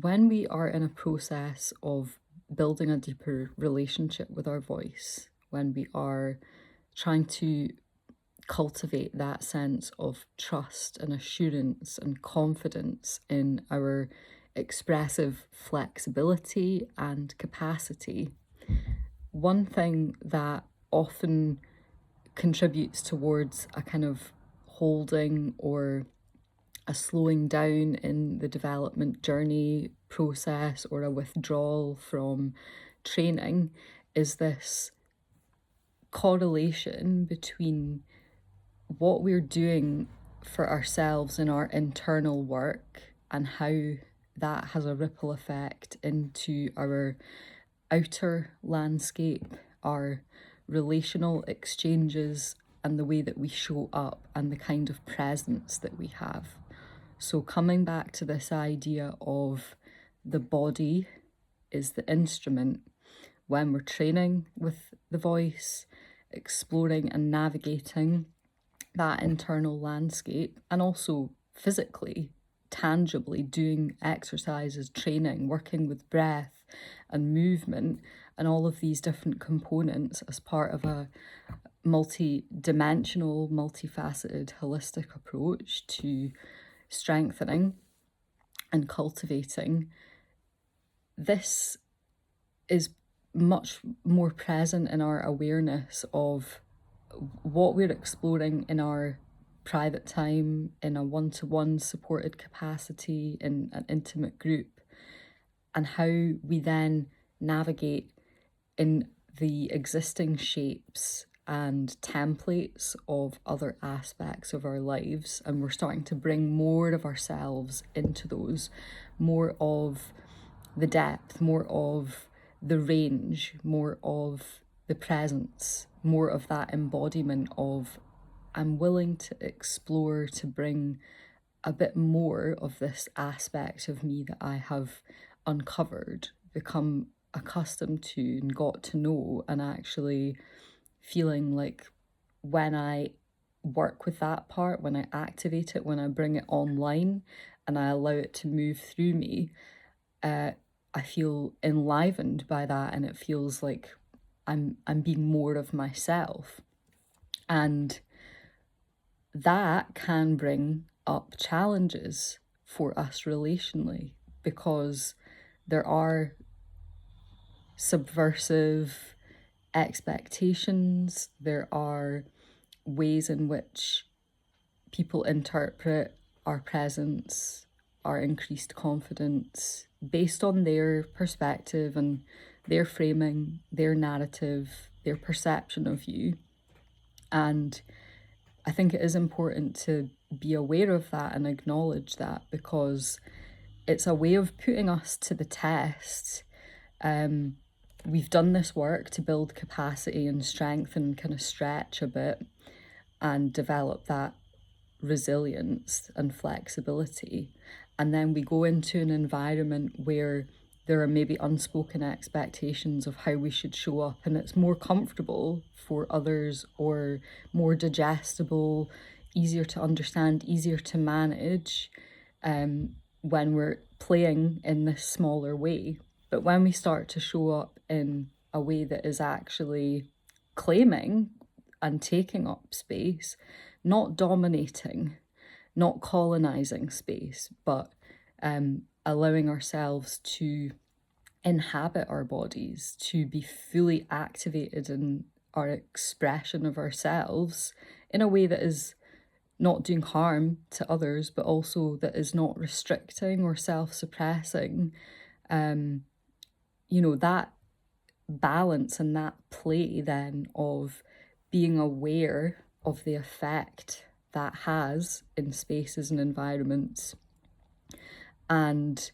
when we are in a process of building a deeper relationship with our voice, when we are trying to cultivate that sense of trust and assurance and confidence in our expressive flexibility and capacity, one thing that often contributes towards a kind of holding or a slowing down in the development journey process or a withdrawal from training is this correlation between what we're doing for ourselves in our internal work and how that has a ripple effect into our outer landscape, our relational exchanges, and the way that we show up and the kind of presence that we have. So, coming back to this idea of the body is the instrument when we're training with the voice, exploring and navigating that internal landscape, and also physically, tangibly doing exercises, training, working with breath and movement, and all of these different components as part of a multi-dimensional, multifaceted, holistic approach to strengthening and cultivating. This is much more present in our awareness of what we're exploring in our private time, in a one-to-one supported capacity, in an intimate group, and how we then navigate in the existing shapes and templates of other aspects of our lives. And we're starting to bring more of ourselves into those, more of the depth, more of the range, more of the presence, more of that embodiment of I'm willing to explore, to bring a bit more of this aspect of me that I have uncovered, become accustomed to and got to know, and actually feeling like when I work with that part, when I activate it, when I bring it online and I allow it to move through me, I feel enlivened by that, and it feels like I'm being more of myself. And that can bring up challenges for us relationally, because there are subversive expectations, there are ways in which people interpret our presence, our increased confidence based on their perspective and their framing, their narrative, their perception of you. And I think it is important to be aware of that and acknowledge that, because it's a way of putting us to the test. We've done this work to build capacity and strength and kind of stretch a bit and develop that resilience and flexibility. And then we go into an environment where there are maybe unspoken expectations of how we should show up, and it's more comfortable for others or more digestible, easier to understand, easier to manage when we're playing in this smaller way. But when we start to show up in a way that is actually claiming and taking up space, not dominating, not colonizing space, but allowing ourselves to inhabit our bodies, to be fully activated in our expression of ourselves in a way that is not doing harm to others, but also that is not restricting or self-suppressing. That balance and that play then of being aware of the effect that has in spaces and environments, and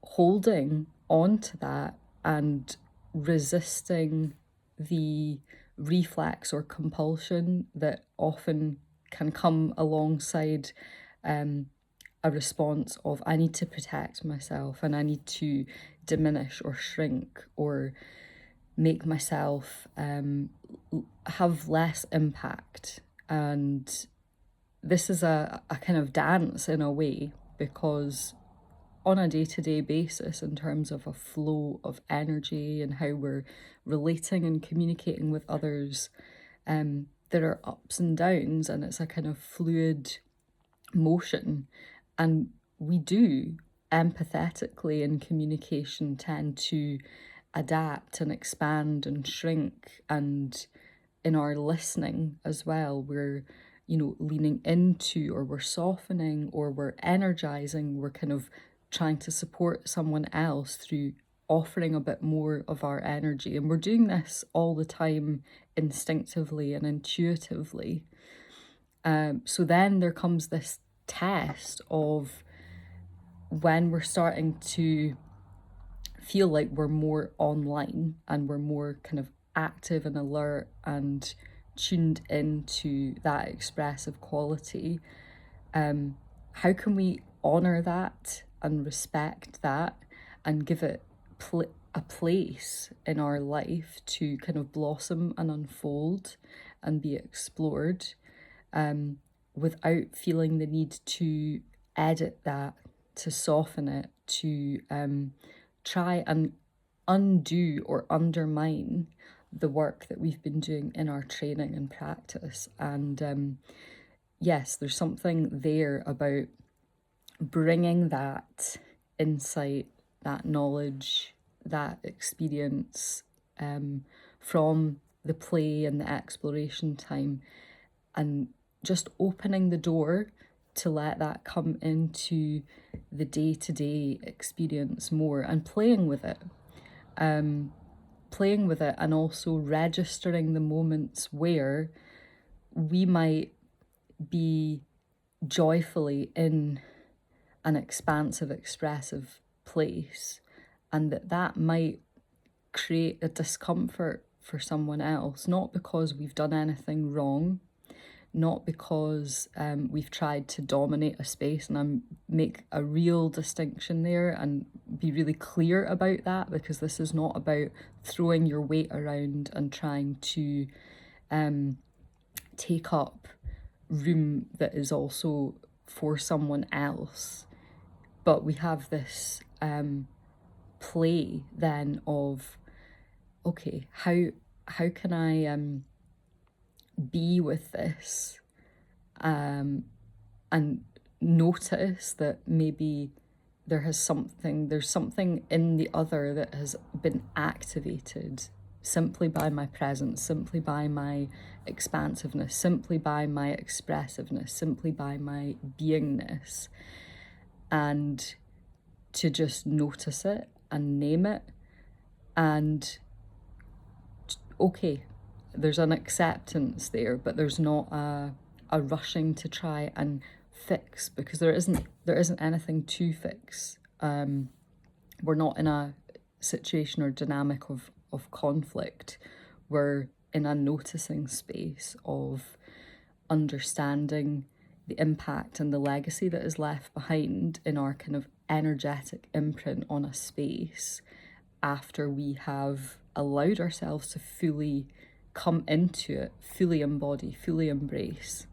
holding on to that and resisting the reflex or compulsion that often can come alongside a response of I need to protect myself and I need to diminish or shrink or make myself have less impact. And this is a kind of dance in a way, because on a day-to-day basis in terms of a flow of energy and how we're relating and communicating with others. There are ups and downs, and it's a kind of fluid motion. And we do empathetically in communication tend to adapt and expand and shrink, and in our listening as well, we're leaning into, or we're softening, or we're energizing, we're kind of trying to support someone else through offering a bit more of our energy. And we're doing this all the time instinctively and intuitively. So then there comes this test of when we're starting to feel like we're more online and we're more kind of active and alert and tuned into that expressive quality. How can we honor that and respect that and give it a place in our life to kind of blossom and unfold and be explored, without feeling the need to edit that, to soften it, to try and undo or undermine the work that we've been doing in our training and practice. And yes, there's something there about bringing that insight, that knowledge, that experience from the play and the exploration time, and just opening the door to let that come into the day-to-day experience more, and playing with it, and also registering the moments where we might be joyfully in an expansive, expressive place, and that might create a discomfort for someone else, not because we've done anything wrong, not because we've tried to dominate a space. And I make a real distinction there and be really clear about that, because this is not about throwing your weight around and trying to take up room that is also for someone else. But we have this play then of, okay, how can I be with this, and notice that maybe there's something in the other that has been activated simply by my presence, simply by my expansiveness, simply by my expressiveness, simply by my beingness, and to just notice it and name it. And okay, there's an acceptance there, but there's not a rushing to try and fix, because there isn't anything to fix. We're not in a situation or dynamic of conflict. We're in a noticing space of understanding the impact and the legacy that is left behind in our kind of energetic imprint on a space after we have allowed ourselves to fully come into it, fully embody, fully embrace.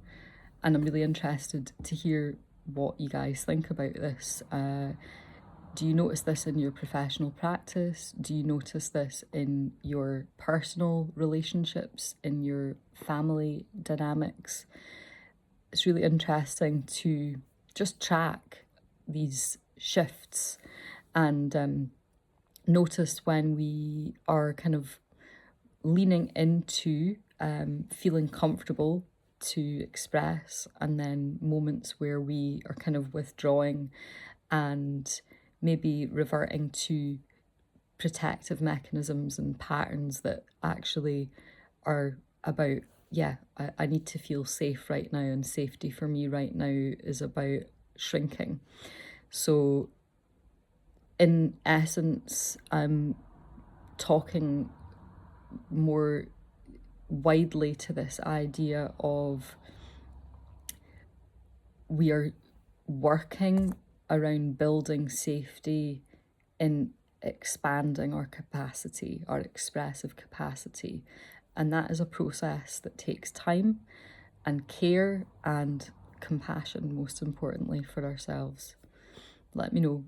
And I'm really interested to hear what you guys think about this. Do you notice this in your professional practice? Do you notice this in your personal relationships, in your family dynamics? It's really interesting to just track these shifts and notice when we are kind of leaning into feeling comfortable to express, and then moments where we are kind of withdrawing and maybe reverting to protective mechanisms and patterns that actually are about, yeah, I need to feel safe right now, and safety for me right now is about shrinking. So in essence, I'm talking more widely to this idea of we are working around building safety in expanding our capacity, our expressive capacity. And that is a process that takes time and care and compassion, most importantly, for ourselves. Let me know